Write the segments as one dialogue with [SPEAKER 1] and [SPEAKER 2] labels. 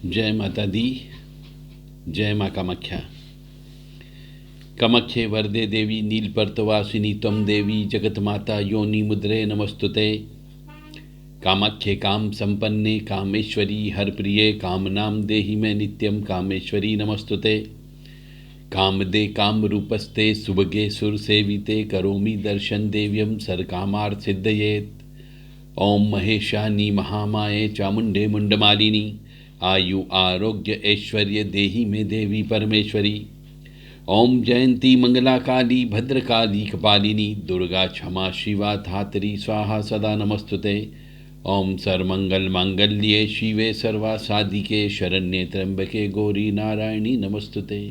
[SPEAKER 1] जय माता दी। जय माँ कामाख्या। कामाख्ये वरदे देवी नीलपर्तवासिनी त्वं देवी जगतमाता योनि मुद्रे नमस्तुते। कामाख्ये काम संपन्ने कामेश्वरी हरप्रिये कामनां देहि मे नित्यं कामेश्वरी नमस्तुते। कामदे काम रूपस्ते सुभगे सुर सेविते करोमि दर्शन देव्यं सर्वकामार्थ सिद्धयेत्। ओम महेशानी महामाये चामुंडे मुंडमालिनी आयु आरोग्य ऐश्वर्य देहि में देवी परमेश्वरी। ओम जयंती मंगला काली भद्रकाली कपालिनी दुर्गा क्षमा शिवा धात्री स्वाहा सदा नमस्तुते। ओम सर्वमंगल मांगल्ये शिवे सर्वा साधिके शरण्ये त्र्यंबके गौरी नारायणी नमस्तुते।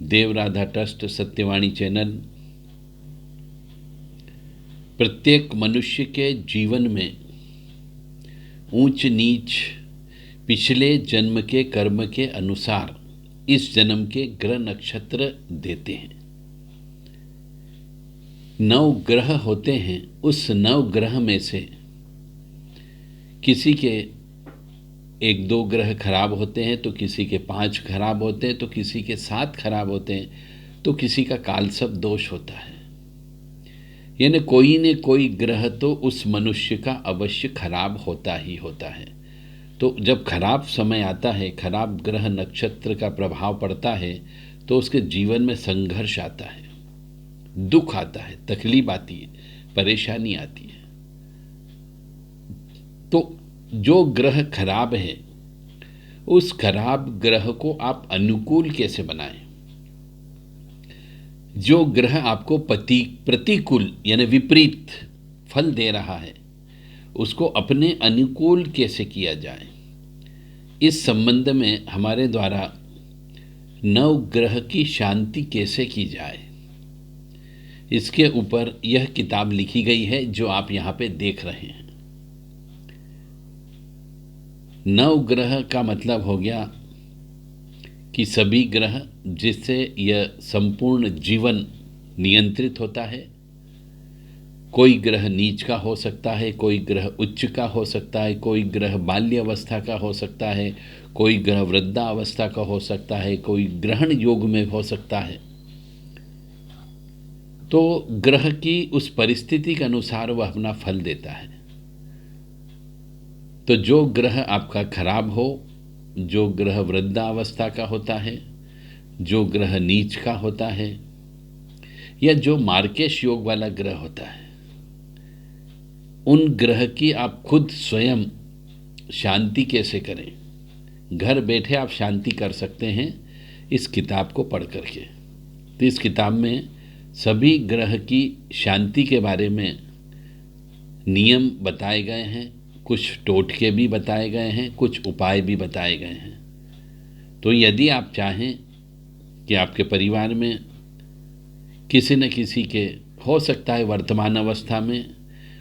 [SPEAKER 1] देव राधा ट्रस्ट सत्यवाणी चैनल प्रत्येक मनुष्य के जीवन में ऊंच नीच पिछले जन्म के कर्म के अनुसार इस जन्म के ग्रह नक्षत्र देते हैं। 9 ग्रह होते हैं। उस 9 ग्रह में से किसी के 1-2 ग्रह खराब होते हैं, तो किसी के 5 खराब होते हैं, तो किसी के 7 खराब होते हैं, तो किसी का कालसर्प दोष होता है। यानी कोई न कोई ग्रह तो उस मनुष्य का अवश्य खराब होता ही होता है। तो जब खराब समय आता है, खराब ग्रह नक्षत्र का प्रभाव पड़ता है, तो उसके जीवन में संघर्ष आता है, दुख आता है, तकलीफ आती है, परेशानी आती है। तो जो ग्रह खराब है, उस खराब ग्रह को आप अनुकूल कैसे बनाएं? जो ग्रह आपको प्रतिकूल यानी विपरीत फल दे रहा है, उसको अपने अनुकूल कैसे किया जाए, इस संबंध में हमारे द्वारा 9 ग्रह की शांति कैसे की जाए, इसके ऊपर यह किताब लिखी गई है जो आप यहाँ पे देख रहे हैं। 9 ग्रह का मतलब हो गया कि सभी ग्रह जिससे यह संपूर्ण जीवन नियंत्रित होता है। कोई ग्रह नीच का हो सकता है, कोई ग्रह उच्च का हो सकता है, कोई ग्रह बाल्यावस्था का हो सकता है, कोई ग्रह वृद्धावस्था का हो सकता है, कोई ग्रहण योग में हो सकता है। तो ग्रह की उस परिस्थिति के अनुसार वह अपना फल देता है। तो जो ग्रह आपका खराब हो, जो ग्रह वृद्धावस्था का होता है, जो ग्रह नीच का होता है, या जो मार्केश योग वाला ग्रह होता है, उन ग्रह की आप खुद स्वयं शांति कैसे करें, घर बैठे आप शांति कर सकते हैं इस किताब को पढ़ करके। तो इस किताब में सभी ग्रह की शांति के बारे में नियम बताए गए हैं, कुछ टोटके भी बताए गए हैं, कुछ उपाय भी बताए गए हैं। तो यदि आप चाहें कि आपके परिवार में किसी न किसी के हो सकता है वर्तमान अवस्था में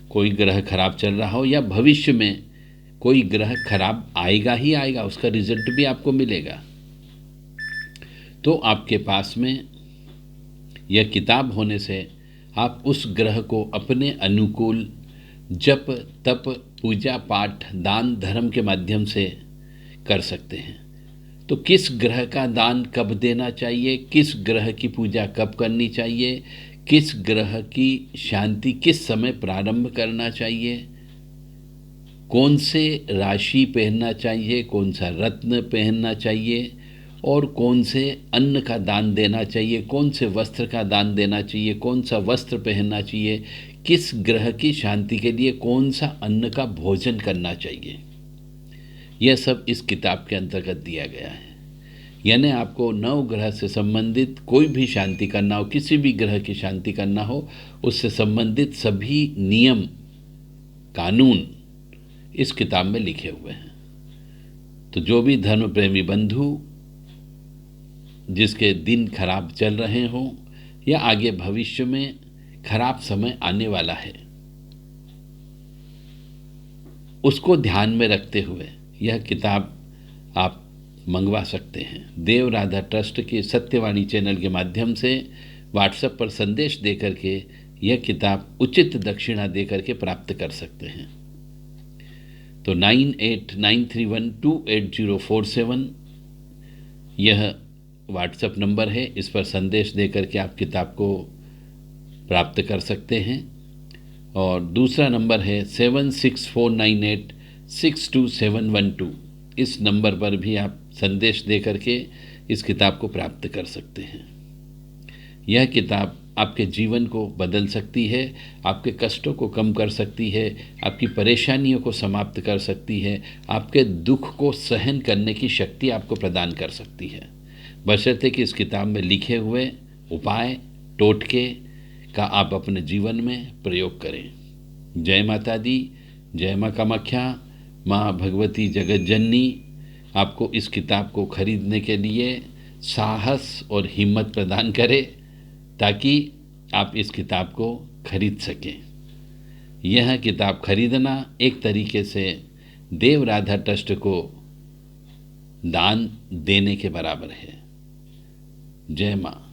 [SPEAKER 1] कोई ग्रह खराब चल रहा हो, या भविष्य में कोई ग्रह खराब आएगा ही आएगा, उसका रिजल्ट भी आपको मिलेगा, तो आपके पास में यह किताब होने से आप उस ग्रह को अपने अनुकूल जप तप पूजा पाठ दान धर्म के माध्यम से कर सकते हैं। तो किस ग्रह का दान कब देना चाहिए, किस ग्रह की पूजा कब करनी चाहिए, किस ग्रह की शांति किस समय प्रारंभ करना चाहिए, कौन से राशि पहनना चाहिए, कौन सा रत्न पहनना चाहिए, और कौन से अन्न का दान देना चाहिए, कौन से वस्त्र का दान देना चाहिए, कौन सा वस्त्र पहनना चाहिए, किस ग्रह की शांति के लिए कौन सा अन्न का भोजन करना चाहिए, यह सब इस किताब के अंतर्गत दिया गया है। यानी आपको 9 ग्रह से संबंधित कोई भी शांति करना हो, किसी भी ग्रह की शांति करना हो, उससे संबंधित सभी नियम कानून इस किताब में लिखे हुए हैं। तो जो भी धर्म प्रेमी बंधु जिसके दिन खराब चल रहे हों, या आगे भविष्य में खराब समय आने वाला है, उसको ध्यान में रखते हुए यह किताब आप मंगवा सकते हैं। देव राधा ट्रस्ट के सत्यवाणी चैनल के माध्यम से व्हाट्सएप पर संदेश देकर के यह किताब उचित दक्षिणा देकर के प्राप्त कर सकते हैं। तो 9893128047 यह व्हाट्सएप नंबर है। इस पर संदेश दे करके आप किताब को प्राप्त कर सकते हैं। और दूसरा नंबर है 7649862712। इस नंबर पर भी आप संदेश दे करके इस किताब को प्राप्त कर सकते हैं। यह किताब आपके जीवन को बदल सकती है, आपके कष्टों को कम कर सकती है, आपकी परेशानियों को समाप्त कर सकती है, आपके दुख को सहन करने की शक्ति आपको प्रदान कर सकती है, बशर्ते कि इस किताब में लिखे हुए उपाय टोटके का आप अपने जीवन में प्रयोग करें। जय माता दी, जय माँ कामाख्या, माँ भगवती जगत जननी आपको इस किताब को खरीदने के लिए साहस और हिम्मत प्रदान करे, ताकि आप इस किताब को खरीद सकें। यह किताब खरीदना एक तरीके से देव राधा ट्रस्ट को दान देने के बराबर है। जय माँ।